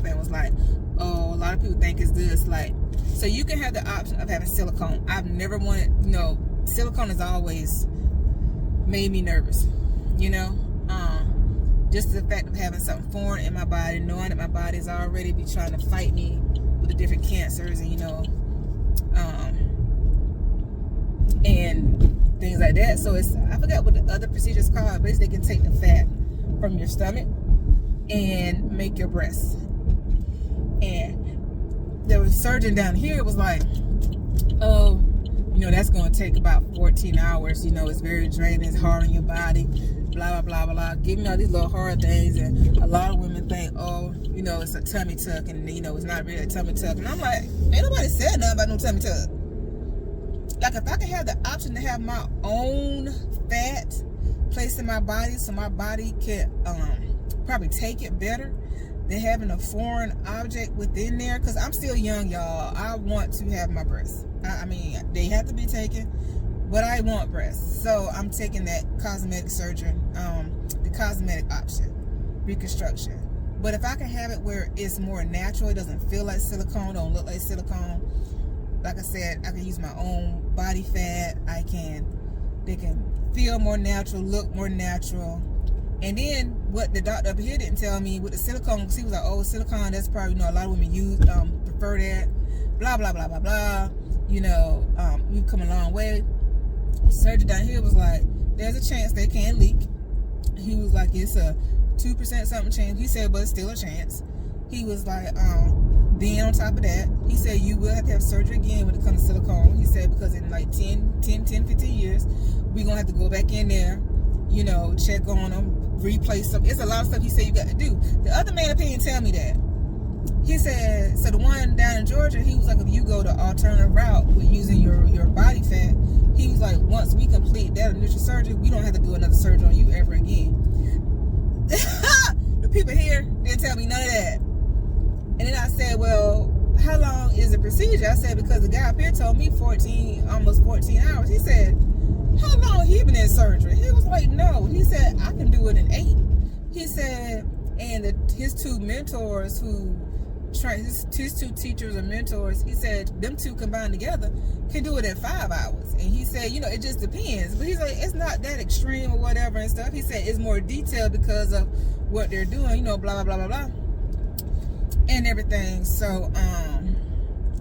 and was like, oh, a lot of people think it's this. Like, so you can have the option of having silicone. I've never wanted, you know, silicone has always made me nervous, you know. Just the fact of having something foreign in my body, knowing that my body is already be trying to fight me with the different cancers, and you know, and things like that. So it's, I forgot what the other procedure's called. Basically, they can take the fat from your stomach and make your breasts. And the surgeon down here was like, oh, you know, that's going to take about 14 hours. You know, it's very draining. It's hard on your body. Blah, blah, blah, blah. Give me all these little hard things. And a lot of women think, oh, you know, it's a tummy tuck. And, you know, it's not really a tummy tuck. And I'm like, ain't nobody said nothing about no tummy tuck. Like, if I could have the option to have my own fat placed in my body so my body can probably take it better than having a foreign object within there. Because I'm still young, y'all. I want to have my breasts. I mean, they have to be taken, but I want breasts. So I'm taking that cosmetic surgery, the cosmetic option, reconstruction. But if I can have it where it's more natural, it doesn't feel like silicone, don't look like silicone. Like I said, I can use my own body fat. They can feel more natural, look more natural. And then what the doctor up here didn't tell me with the silicone, because he was like, oh, silicone, that's probably, you know, a lot of women use, prefer that, blah, blah, blah, blah, blah. You know, we've come a long way. Surgeon down here was like, there's a chance they can leak. He was like, it's a 2% something chance. He said, but it's still a chance. He was like, then on top of that, he said you will have to have surgery again when it comes to silicone. He said because in like 10, 15 years, we're going to have to go back in there, you know, check on them, replace them. It's a lot of stuff he said you got to do. The other man up here didn't tell me that. He said, so the one down in Georgia, he was like, if you go the alternative route with using your body fat, he was like, once we complete that initial surgery, we don't have to do another surgery on you ever again. The people here didn't tell me none of that. And then I said, well, how long is the procedure? I said, because the guy up here told me almost 14 hours. He said, how long he been in surgery? He was like, no. He said, I can do it in 8. He said, and his two mentors his two teachers and mentors, he said, them two combined together can do it in 5 hours. And he said, you know, it just depends. But he's like, it's not that extreme or whatever and stuff. He said, it's more detailed because of what they're doing, you know, blah, blah, blah, blah, blah. And everything. So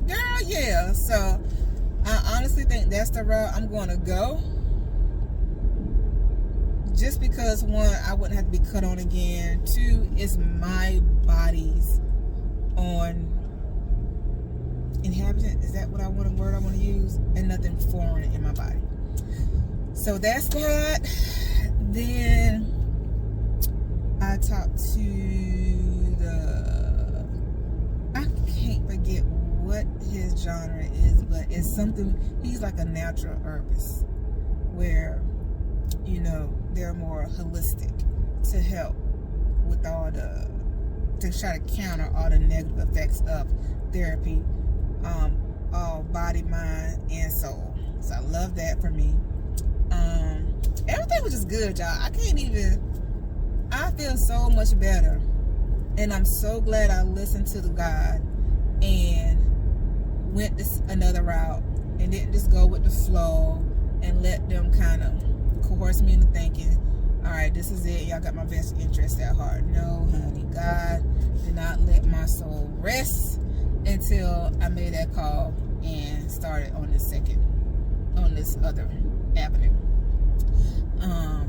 girl, yeah, so I honestly think that's the route I'm going to go, just because 1, I wouldn't have to be cut on again. 2, it's my body's on inhabitant, is that what word I want to use, and nothing foreign in my body. So that's that. Then I talked to I can't forget what his genre is, but it's something, he's like a natural herbalist where, you know, they're more holistic to help with all to try to counter all the negative effects of therapy, all body, mind, and soul. So I love that for me. Everything was just good, y'all. I feel so much better. And I'm so glad I listened to the God and went this another route and didn't just go with the flow and let them kind of coerce me into thinking, all right, this is it. Y'all got my best interest at heart. No, honey, God did not let my soul rest until I made that call and started on this other avenue.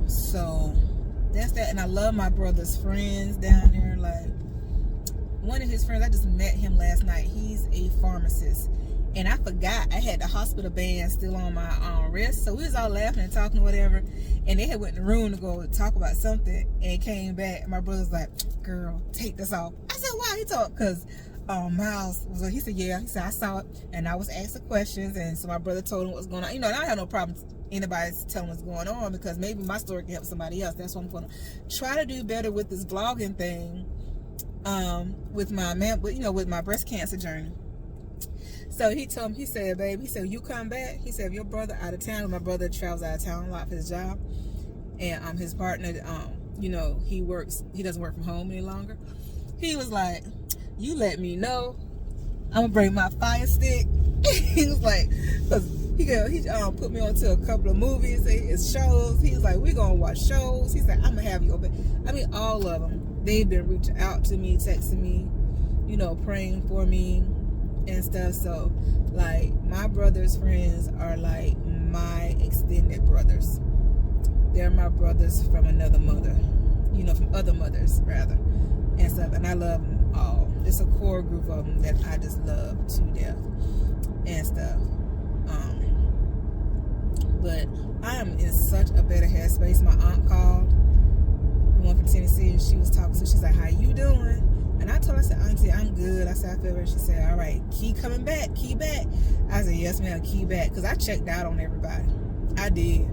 So that's that. And I love my brother's friends down there. Like, one of his friends, I just met him last night. He's a pharmacist. And I forgot I had the hospital band still on my wrist. So we was all laughing and talking or whatever. And they had went in the room to go talk about something and came back. And my brother's like, girl, take this off. I said, why? He talked, because Miles was like, he said, yeah. He said, I saw it. And I was asking questions. And so my brother told him what was going on. You know, and I had no problem anybody's telling what's going on, because maybe my story can help somebody else. That's what I'm going to try to do better with this vlogging thing, with my breast cancer journey. So he told me, he said, babe, he said, you come back. He said, if your brother out of town, my brother travels out of town a lot for his job, and his partner, he doesn't work from home any longer. He was like, you let me know, I'm gonna bring my fire stick. He was like, cause he put me onto a couple of movies, it's shows. He was like, we're gonna watch shows. He said, I'm gonna have you open. I mean, all of them. They've been reaching out to me, texting me, praying for me and stuff. So, like, my brother's friends are like my extended brothers. They're my brothers from another mother, from other mothers rather, and stuff. And I love them all. It's a core group of them that I just love to death and stuff. But I am in such a better headspace. My aunt called, the one from Tennessee, and she was talking to. She's like, "How you doing?" And I told her, I said, "Auntie, I'm good." I said, "I feel better." She said, "All right, Kee coming back, Kee back." I said, "Yes, ma'am, Kee back," because I checked out on everybody. I did.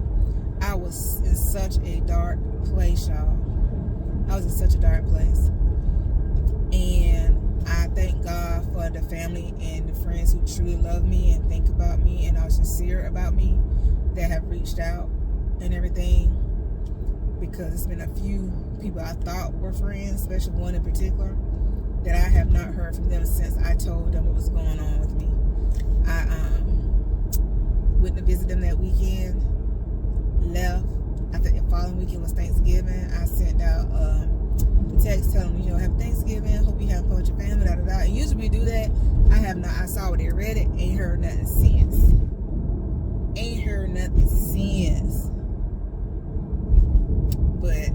I was in such a dark place, y'all. I was in such a dark place. And I thank God for the family and the friends who truly love me and think about me and are sincere about me, that have reached out and everything. Because it's been a few people I thought were friends, especially one in particular, that I have not heard from them since I told them what was going on with me. I went to visit them that weekend, left. I think the following weekend was Thanksgiving. I sent out a text telling them, happy Thanksgiving, hope you have fun with your family, da da da. And usually we do that. I have not. I saw what they read it, ain't heard nothing since. Ain't heard nothing since. But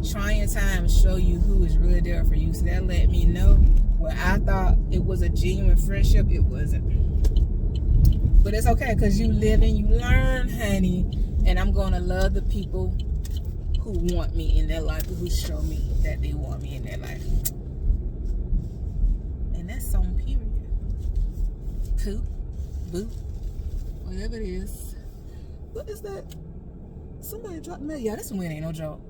trying times show you who is really there for you. So that let me know where I thought it was a genuine friendship, it wasn't. But it's okay, because you live and you learn, honey. And I'm going to love the people who want me in their life, who show me that they want me in their life. And that's on period. Poop, boop, whatever it is. What is that? Somebody dropped me. Yeah, this wind ain't no joke.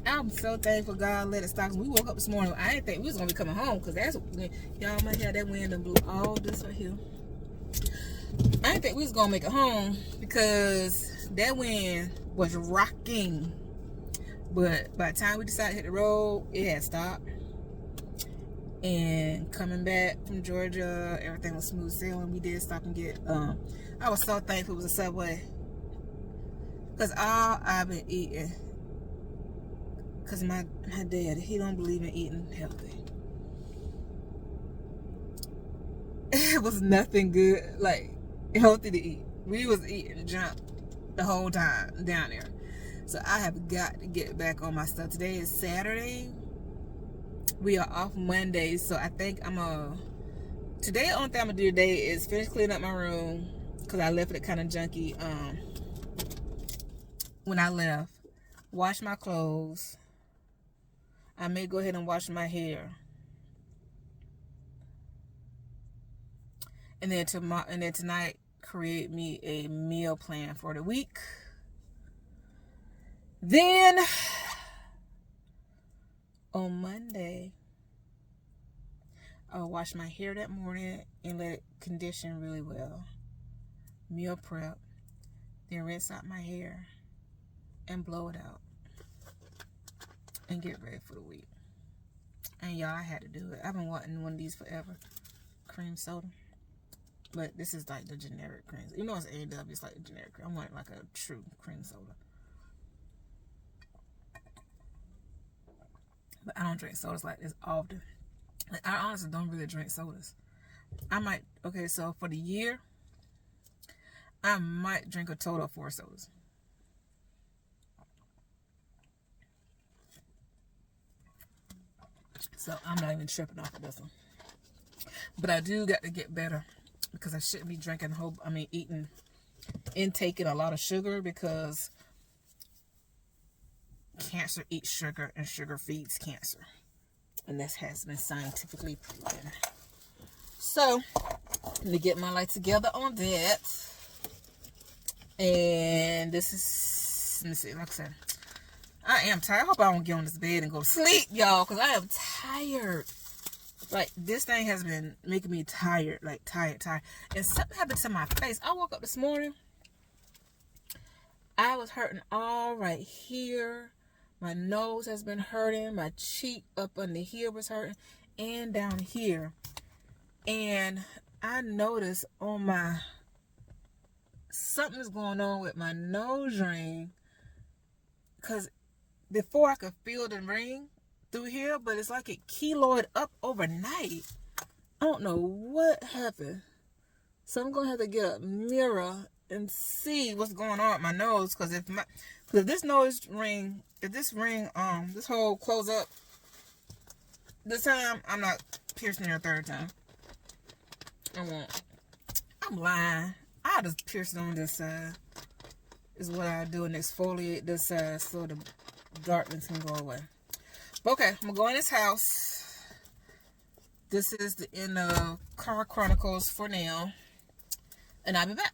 I'm so thankful God let it stop. We woke up this morning. I didn't think we was going to be coming home, because that's, y'all might have that wind and blew all this right here. I didn't think we was going to make it home, because that wind was rocking. But by the time we decided to hit the road, it had stopped. And coming back from Georgia, everything was smooth sailing. We did stop and get, I was so thankful it was a Subway. Because all I've been eating, because my dad, he don't believe in eating healthy. It was nothing good, like, healthy to eat. We was eating junk the whole time down there. So I have got to get back on my stuff. Today is Saturday. We are off Monday, so I think today the only thing I'm gonna do today is finish cleaning up my room, because I left it kind of junky when I left. Wash my clothes. I may go ahead and wash my hair. And then tonight, create me a meal plan for the week. Then on Monday, I'll wash my hair that morning and let it condition really well. Meal prep. Then rinse out my hair and blow it out. And get ready for the week. And y'all, I had to do it. I've been wanting one of these forever. Cream soda. But this is like the generic cream. You know it's A&W, it's like a generic cream. I want like a true cream soda. But I don't drink sodas like this often. Like, I honestly don't really drink sodas. I might, okay, so for the year, I might drink a total of 4 sodas. So I'm not even tripping off of this one. But I do got to get better, because I shouldn't be drinking intaking a lot of sugar, because cancer eats sugar and sugar feeds cancer. And this has been scientifically proven. So, let me get my life together on that. And this is, let me see, like I said, I am tired. I hope I don't get on this bed and go to sleep, y'all, because I am tired. Like, this thing has been making me tired, like tired. And something happened to my face. I woke up this morning, I was hurting all right here. My nose has been hurting. My cheek up under here was hurting. And down here. And I noticed on my... something's going on with my nose ring. Because before I could feel the ring through here. But it's like it keloid up overnight. I don't know what happened. So I'm going to have to get a mirror and see what's going on with my nose. Because if this nose ring... if this ring, this hole close up this time, I'm not piercing it a third time. I won't. I'm lying. I'll just pierce it on this side. Is what I do and exfoliate this side so the darkness can go away. But okay, I'm gonna go in this house. This is the end of Car Chronicles for now. And I'll be back.